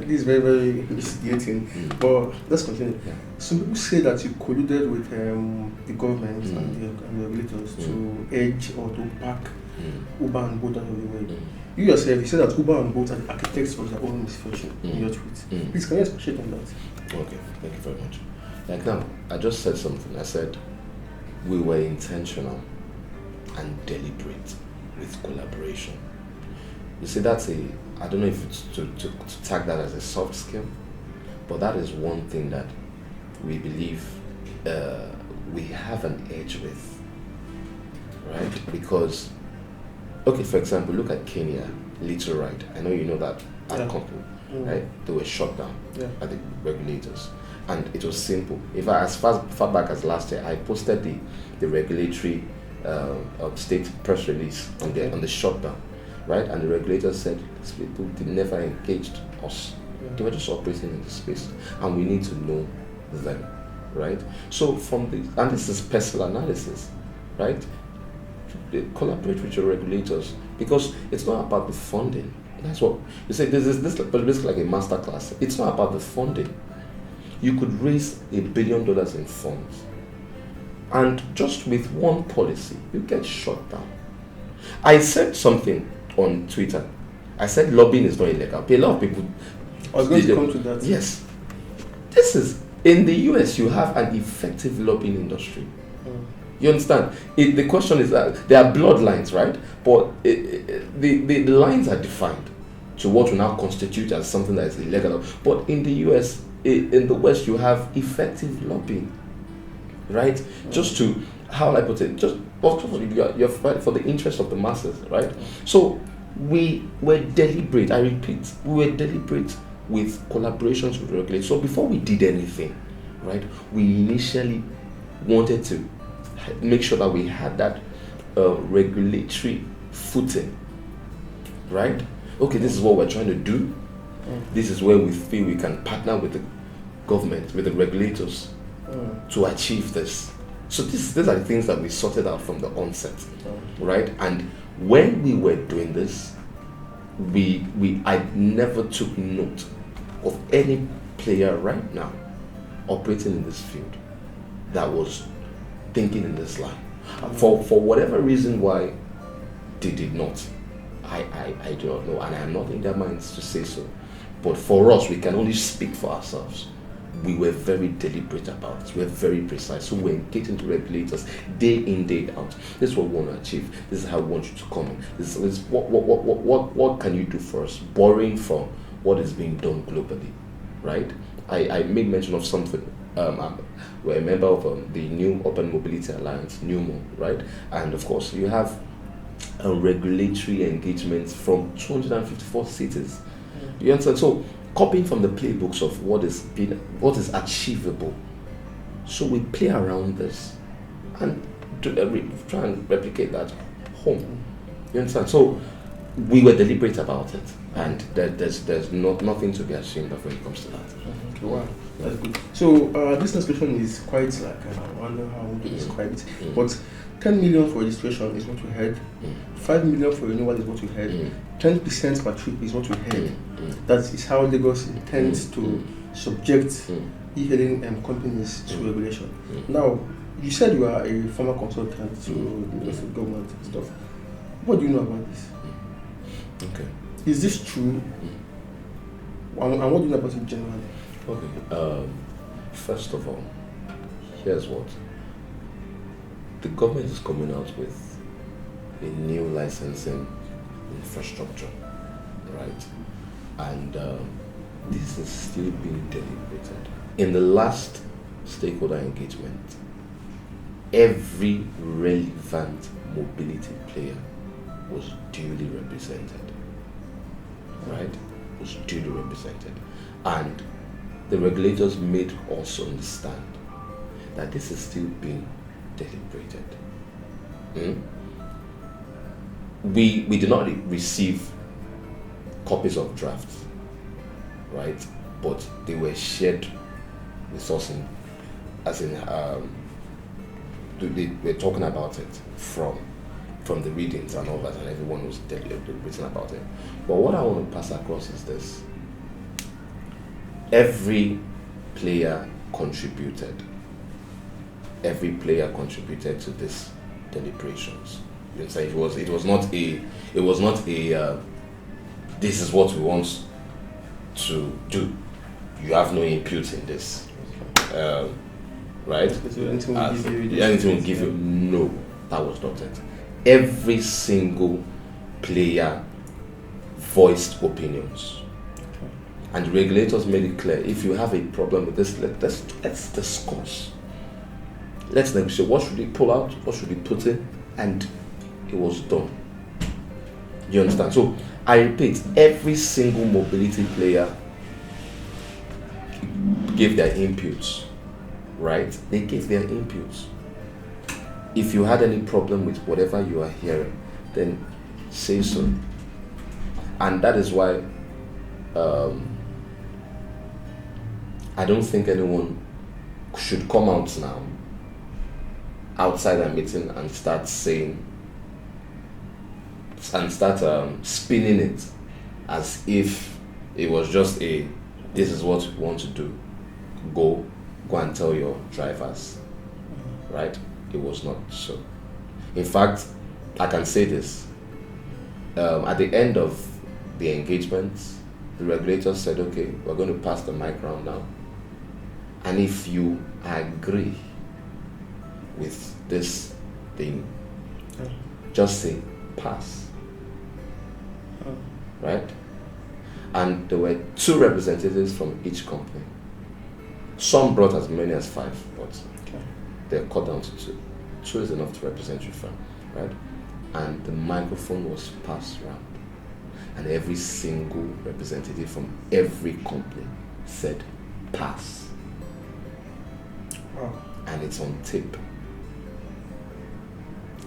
this is very, very instigating. But let's continue. Yeah. Some people say that you colluded with the government and the regulators to edge or to back Uber and Bolt out of the way. You yourself, you said that Uber and Bolt are the architects of their own misfortune in your tweet. Please, can you expatiate on that? Okay, thank you very much. Like now, I just said something. I said we were intentional and deliberate with collaboration. You see, that's I don't know if it's to tag that as a soft skill, but that is one thing that we believe we have an edge with, right? Because, okay, for example, look at Kenya, Little Ride. I know you know that company, right? They were shut down by the regulators. And it was simple. In fact, as far back as last year, I posted the regulatory state press release on the shutdown, right? And the regulators said these people never engaged us. They were just operating in the space, and we need to know them, right? So and this is personal analysis, right? Collaborate with your regulators, because it's not about the funding. That's what you say. This is basically like a master class. It's not about the funding. You could raise $1 billion in funds, and just with one policy, you get shut down. I said something on Twitter. I said lobbying is not illegal. A lot of people. I was going to come to that. Yes. This is, in the US, you have an effective lobbying industry. You understand? The question is that there are bloodlines, right? But the lines are defined to what will now constitute as something that is illegal. But in the US, in the West, you have effective lobbying, right? Just to, how will I put it? Just you're fighting for the interest of the masses, right? So we were deliberate. I repeat, we were deliberate with collaborations with regulators. So before we did anything, right, we initially wanted to make sure that we had that regulatory footing, right? Okay, this is what we're trying to do. This is where we feel we can partner with the government, with the regulators to achieve this. So these are the things that we sorted out from the onset, right? And when we were doing this, I never took note of any player right now operating in this field that was thinking in this line. For whatever reason why they did not, I do not know, and I am not in their minds to say so. But for us, we can only speak for ourselves. We were very deliberate about it. We were very precise. So we're engaging the regulators day in, day out. This is what we want to achieve. This is how we want you to come in. This is what can you do for us? Borrowing from what is being done globally, right? I made mention of something. We're a member of the New Urban Mobility Alliance, NUMO, right? And of course, you have regulatory engagements from 254 cities. You understand? So, copying from the playbooks of what is achievable. So we play around this and try and replicate that home. You understand? So we were deliberate about it, and there's nothing to be ashamed of when it comes to that. Wow, that's good. So this next question is quite like I wonder how to describe it, but 10 million for registration is what we heard. 5 million for renewal is what we heard. 10% per trip is what we heard. That is how Lagos intends to subject e-hailing companies to regulation. Now, you said you are a former consultant to the government and stuff. What do you know about this? Okay. Is this true? And what do you know about it generally? Okay. First of all, here's what. The government is coming out with a new licensing infrastructure, right? And this is still being deliberated. In the last stakeholder engagement, every relevant mobility player was duly represented, right? Was duly represented. And the regulators made us understand that this is still being deliberated. We did not receive copies of drafts, right? But they were shared with us they were talking about it from the readings and all that, and everyone was deliberating about it. But what I want to pass across is this: every player contributed. Every player contributed to this deliberations. You say it was not a this is what we want to do. You have no input in this, right? So anything will give you. No, that was not it. Every single player voiced opinions, and the regulators made it clear: if you have a problem with this, let's discuss. Let's negotiate. What should we pull out? What should we put in? And it was done. You understand? So I repeat, every single mobility player gave their inputs, right? They gave their inputs. If you had any problem with whatever you are hearing, then say so. And that is why I don't think anyone should come out now outside a meeting and start saying and start spinning it as if it was just this is what we want to do. Go and tell your drivers, right? It was not so. In fact, I can say this. At the end of the engagement, the regulators said, okay, we're going to pass the mic round now. And if you agree with this thing, just say pass. Right? And there were 2 representatives from each company. Some brought as many as 5, but they're cut down to 2. 2 is enough to represent your firm, right? And the microphone was passed around, and every single representative from every company said pass. Wow. And it's on tape.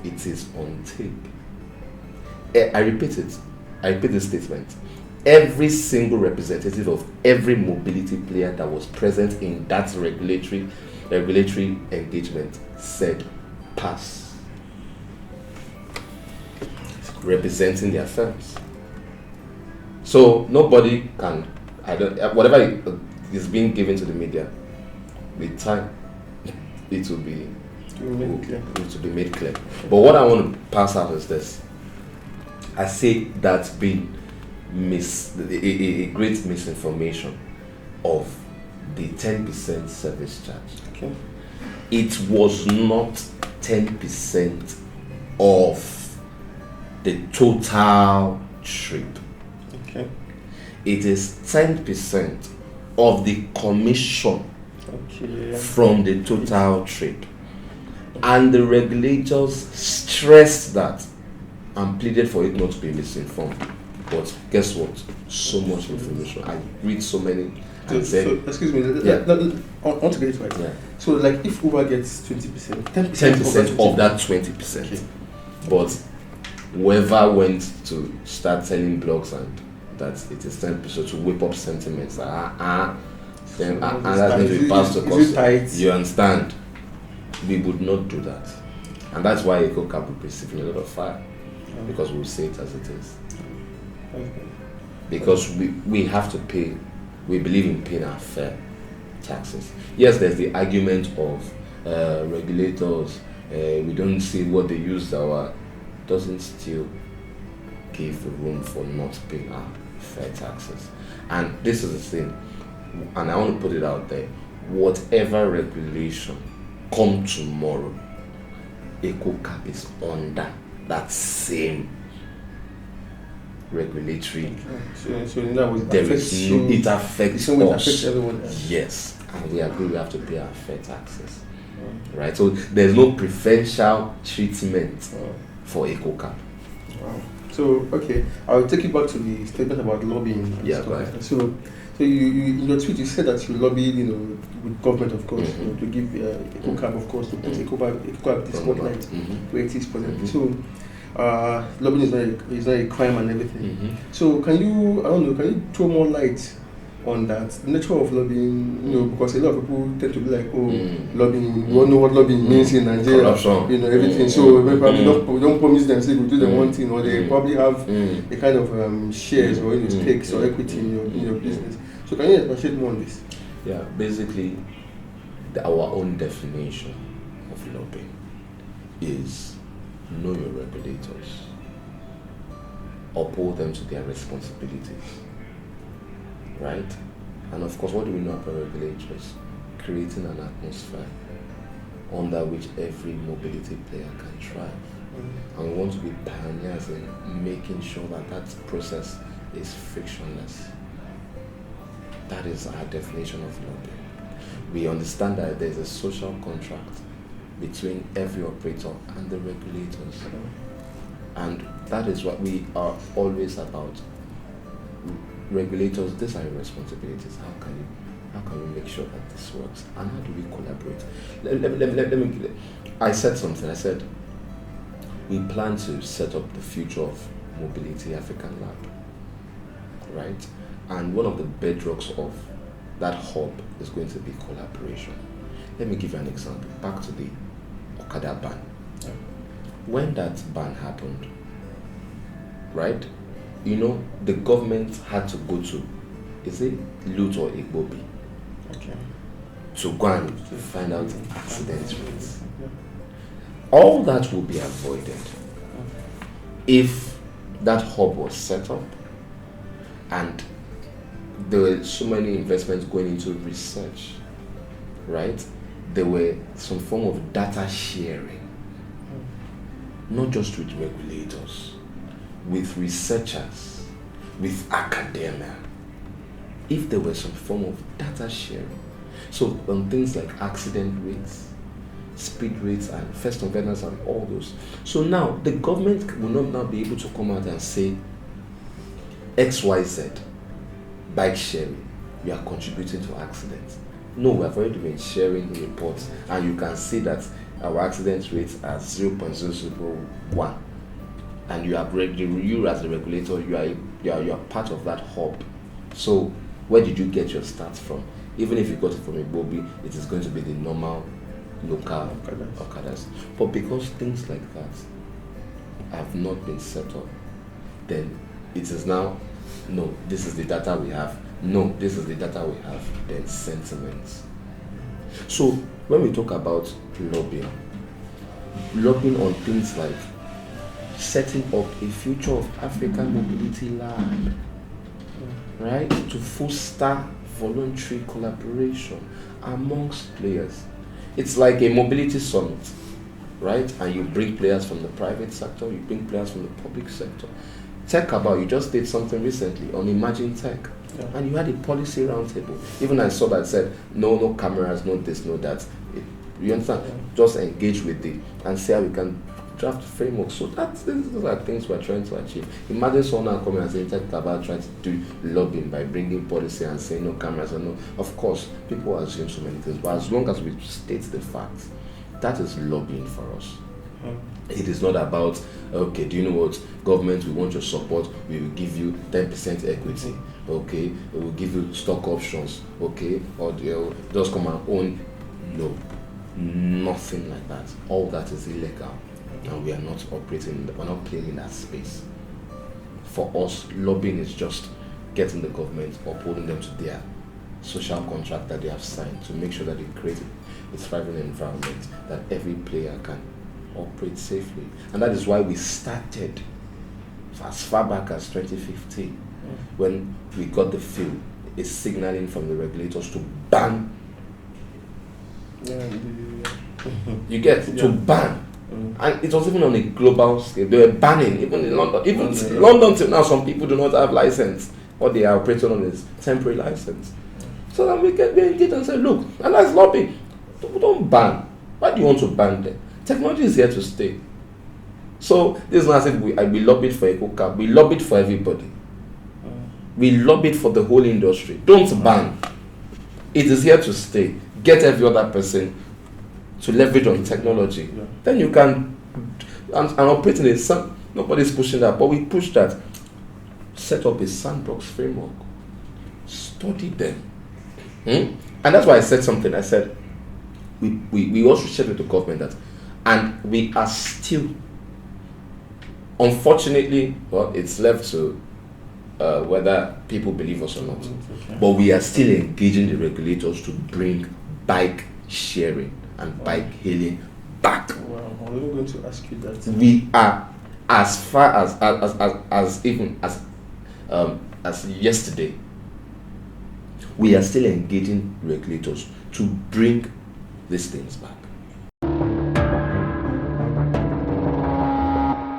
It is on tape. I repeat it. I repeat this statement. Every single representative of every mobility player that was present in that regulatory engagement said pass, representing their firms. So nobody can, whatever is being given to the media, with time, it will be made clear. But what I want to pass out is this. I say that's been a great misinformation of the 10% service charge. Okay. It was not 10% of the total trip. Okay. It is 10% of the commission from the total trip. And the regulators stressed that and pleaded for it not to be misinformed. But guess what? So much information. I read so many. So excuse me. I want to get it right. Yeah. So, like, if Uber gets 20%, 10% of that 20%. Okay. But whoever went to start telling blogs and that it is 10% to whip up sentiments, and that's going to be passed to cost. You understand? We would not do that, and that's why Eko Cab will be receiving a lot of fire, because we'll say it as it is. Because we have to pay. We believe in paying our fair taxes. Yes, there's the argument of regulators. We don't see what they use doesn't still give room for not paying our fair taxes. And this is the thing, and I want to put it out there. Whatever regulation come tomorrow, Eko Cab is under that same regulatory. So that was it affects us. Affects everyone else. Yes, and we agree we have to pay our fair taxes. Right? So there's no preferential treatment for Eko Cab. Wow. So okay, I'll take you back to the statement about lobbying. Yeah, go ahead. So you in your tweet you said that you lobby, with government, of course, to give Eko Cab, of course, to put Eko Cab the spotlight where it is present. So lobbying is not a crime and everything. So can you throw more light on that, the nature of lobbying? Because a lot of people tend to be like, lobbying, we all know what lobbying means in Nigeria, corruption, everything. So they probably don't promise them, say we do the one thing, or they probably have a kind of shares or stakes or equity in your business. So can you expatiate more on this? Yeah, basically, our own definition of lobbying is know your regulators, uphold them to their responsibilities, right? And of course, what do we know about regulators? Creating an atmosphere under which every mobility player can thrive. And we want to be pioneers in making sure that that process is frictionless. That is our definition of lobbying. We understand that there's a social contract between every operator and the regulators. And that is what we are always about. Regulators, these are your responsibilities. How can we make sure that this works? And how do we collaborate? Let me I said something. I said we plan to set up the future of Mobility African Lab. Right? And one of the bedrocks of that hub is going to be collaboration. Let me give you an example. Back to the Okada ban. When that ban happened, right? You know, the government had to go to, is it Lut or Igbobi? Okay. To go and find out accident rates. All that will be avoided if that hub was set up and there were so many investments going into research, right? There were some form of data sharing, not just with regulators, with researchers, with academia. If there were some form of data sharing, so on things like accident rates, speed rates, and first offenders, and all those. So now the government will not now be able to come out and say XYZ bike sharing, we are contributing to accidents. No, we have already been sharing reports, and you can see that our accident rates are 0.001, and you as a regulator, you are part of that hub. So where did you get your stats from? Even if you got it from a Bobby, it is going to be the normal local Okadas. But because things like that have not been set up, then it is now, no, this is the data we have. No, this is the data we have. Then sentiments. So when we talk about lobbying on things like setting up a future of African mobility lab, right, to foster voluntary collaboration amongst players. It's like a mobility summit, right? And you bring players from the private sector, you bring players from the public sector. Tech About, you just did something recently on Imagine Tech, and you had a policy roundtable. Even I saw that said, no cameras, no this, no that. You understand? Just engage with it and see how we can draft framework. So those are things we're trying to achieve. Imagine someone now coming and saying Tech About trying to do lobbying by bringing policy and saying no cameras and no. Of course, people assume so many things, but as long as we state the facts, that is lobbying for us. It is not about, okay, do you know what, government, we want your support, we will give you 10% equity, okay, we will give you stock options, okay, or just come and own. No, nothing like that. All that is illegal, and we are not operating, we're not playing in that space. For us, lobbying is just getting the government, upholding them to their social contract that they have signed to make sure that they create a thriving environment that every player can operate safely. And that is why we started as far back as 2015 when we got the feel, a signaling from the regulators to ban. You get to ban. And it was even on a global scale. They were banning, even in London. Even London till now, some people do not have license. What they are operating on is temporary license. So then we engage and say, look, and that's lobbying. Don't ban. Why do you want to ban them? Technology is here to stay. So this is not as if we lobbied for Eko Cab. We lobbied for everybody. We lobbied for the whole industry. Don't ban. It is here to stay. Get every other person to leverage on technology. Then you can and operate in a nobody's pushing that, but we push that. Set up a sandbox framework. Study them. And that's why I said something. I said we also shared with the government that, and we are still, unfortunately, well, it's left to whether people believe us or not. Okay. But we are still engaging the regulators to bring bike sharing and bike hailing back. Wow, I wasn't going to ask you that. We are as far as even as yesterday. We are still engaging regulators to bring these things back.